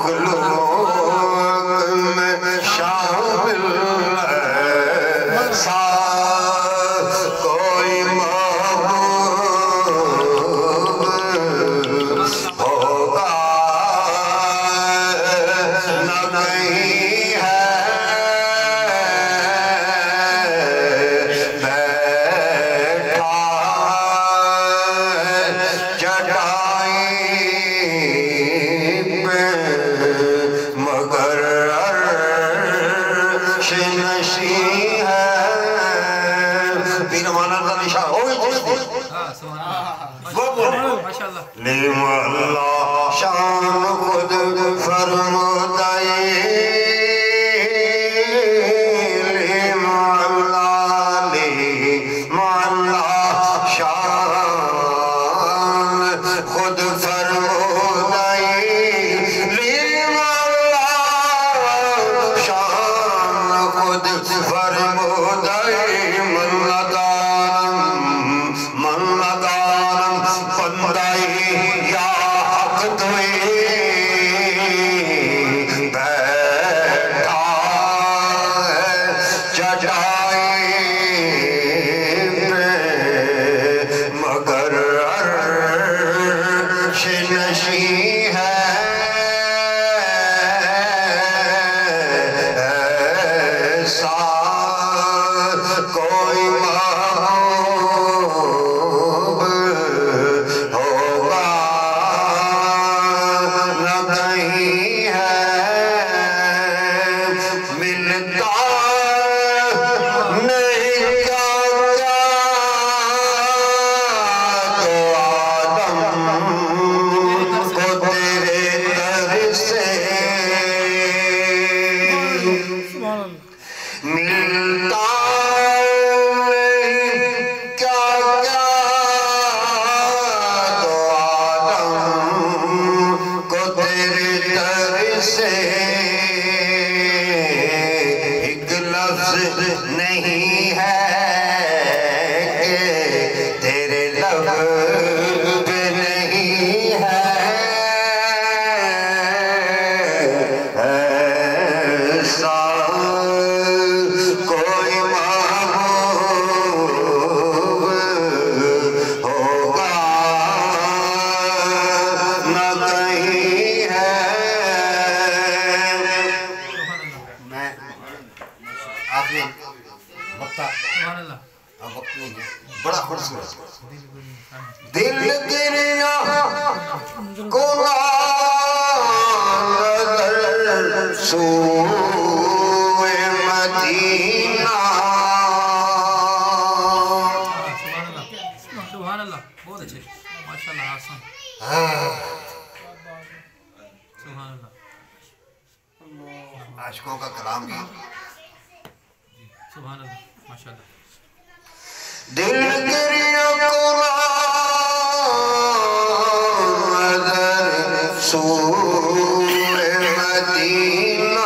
مخلوق میں شامل ہے ساتھ کوئی محبوب ہوگا نہ کہیں ہے بیٹھا چٹائی پہ مگر عرش نشین ہے تین مانا تھا نشاہ ہوئی چیز لیم اللہ شان خود فرمودائی لیم اللہ شان خود فرمودائی لیم اللہ شان خود فرمودائی من لدانم بندائی یا حق دوئی بیٹھا ہے چٹائی پہ مگر عرش نشین ہے ایسا کوئی محبوب ہوگا نہ کہیں ہے ملتا نہیں کیا تو آدم کو تیرے در سے ملتا کیا تو آدم کو تیرے در سے ایک لفظ نہیں ہے کہ تیرے لب پہ نہیں ہے ایسا کوئی محبوب ہوگا نہ کہیں ہے میں آخری وقت اب وقت نہیں ہے بڑا خوبصورت دل گریا نظر سوئے مدینہ سبحان اللہ بہت اچھے ماشاءاللہ آسان سبحان اللہ عاشقوں کا کلام بھی سبحان اللہ ماشاءاللہ دل گریا نظر سوئے مدینہ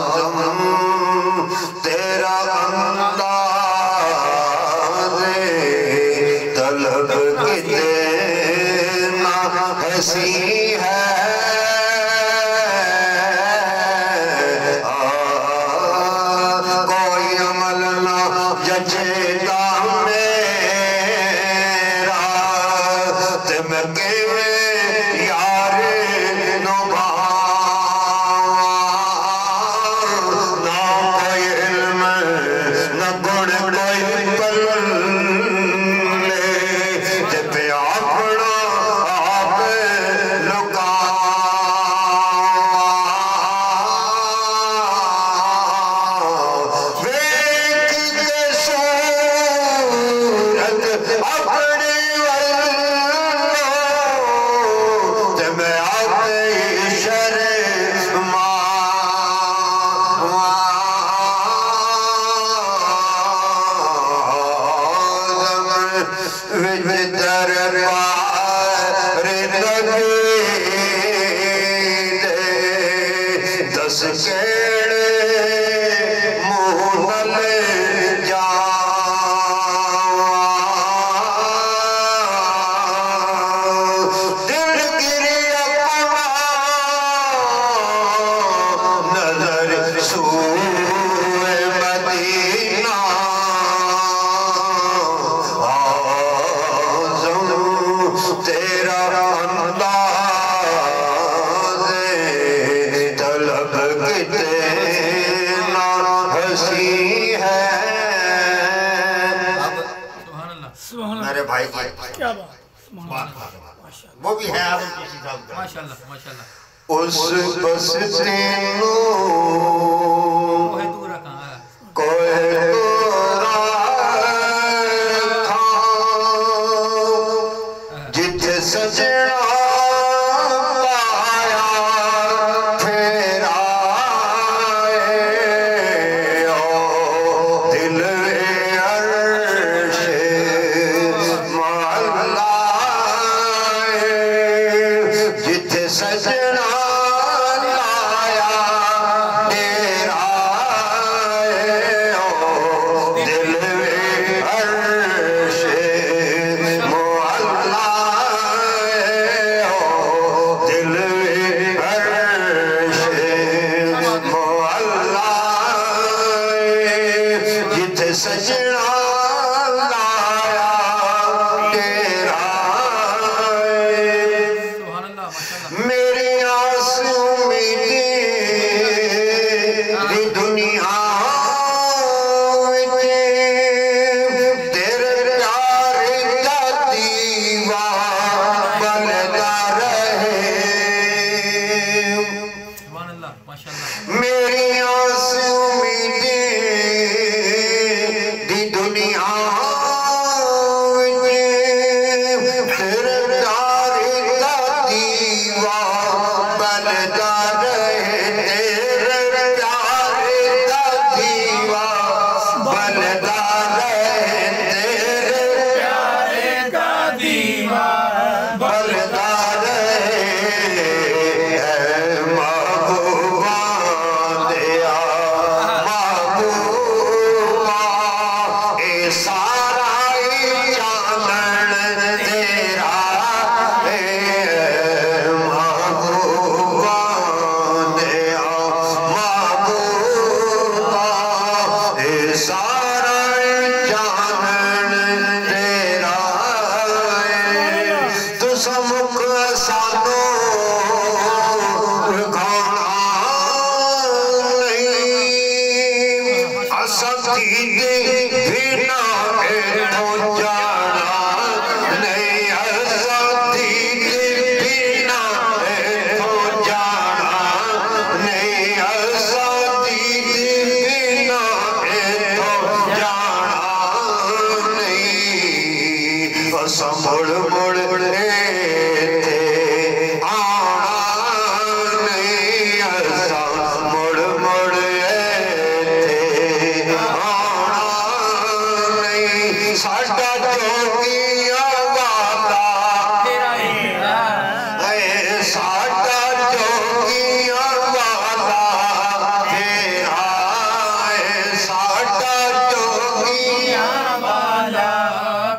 آزم تیرا انداز طلب کتنا حسین ہے فرمائیے کیا بات بات وہ بھی ہے آپ کسی صاحب کا ماشاءاللہ ماشاءاللہ اس بستے نو وہ ہے دورہ کہاں ہے کوئی تورا تھا جت سجنا پایا پھر آئے دل عرش مولا جت سجنا لایا ڈیرا دل عرش مولا دل عرش مولا جت سجنا لایا ڈیرا سبحان اللہ ماشاءاللہ میری آس امیدی دی دنیا وچ تیرے پیار دا دیوا بلدا رہے سبحان اللہ ماشاءاللہ میری آس امیدی دی دنیا وچ تیرے پیار دا دیوا بلدا رہے تیرے پیار دا دیوا بلدا رہے تیرے پیار دا دیوا بلدا رہے اے محبوبا دیا محبوبا اے سارا جانن تیرا اے محبوبا دیا محبوبا اے سارا جانن تیرا تو سمکھ سانو رکھانا نہیں اسدی بنا ایتھوں جانا نہیں اسدی بنا ایتھوں جانا نہیں اسدی بنا ایتھوں جانا نہیں بس مڑ مڑ ایتھے آنا نہیں ایسا مڑ مڑ ایتھے آنا نہیں ساڈا جوگیاں والا اے ساڈا جوگیاں والا تیرا اے ساڈا جوگیاں والا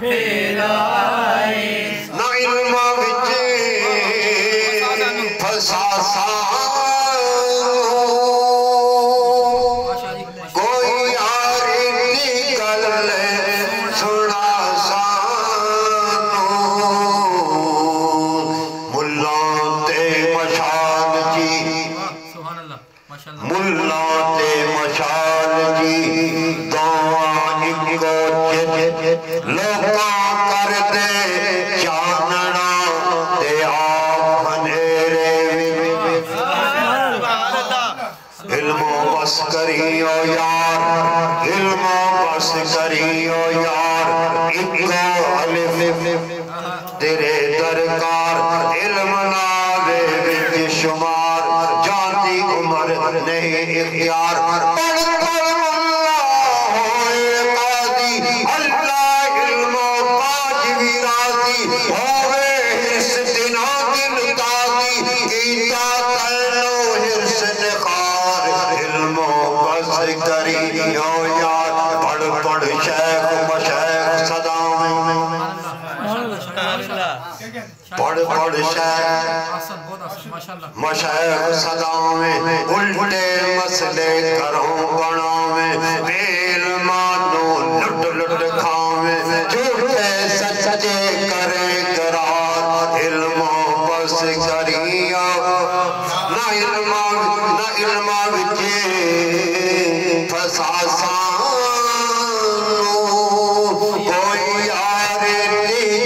پھر آئے نہ علم وچ پھسا ماشاءاللہ کوئی یار دی گل سنا سانو ملّاں تے مشال جی سبحان اللہ ماشاءاللہ ملّاں تے مشال جی دعاں اکو لوکاں کر دے چاننا تے آپ اندھیرے علم و بس کریو یار علم و بس کریو یار اکو الف تیرے درکار علم نالے بچ شمار جاتی عمر نہیں اختیار پڑھ اللہ ہوئے قاضی اللہ علم و باج ویراتی ہوئے حرس دنا دل تازی کیتا تلو حرس نخار علم و بس کریو یار پڑھ پڑھ شیخ مشیخ صداویں پڑھ پڑھ شیخ احسن بہت احسن ماشاءاللہ مشیخ صداویں الٹے مسئلے کروں بناویں بیل مانو لٹ لٹ کھاویں جھوٹے سچے کرے قرار علم و بس کریو نہ علم وچے پھسا سانو کوئی یار دی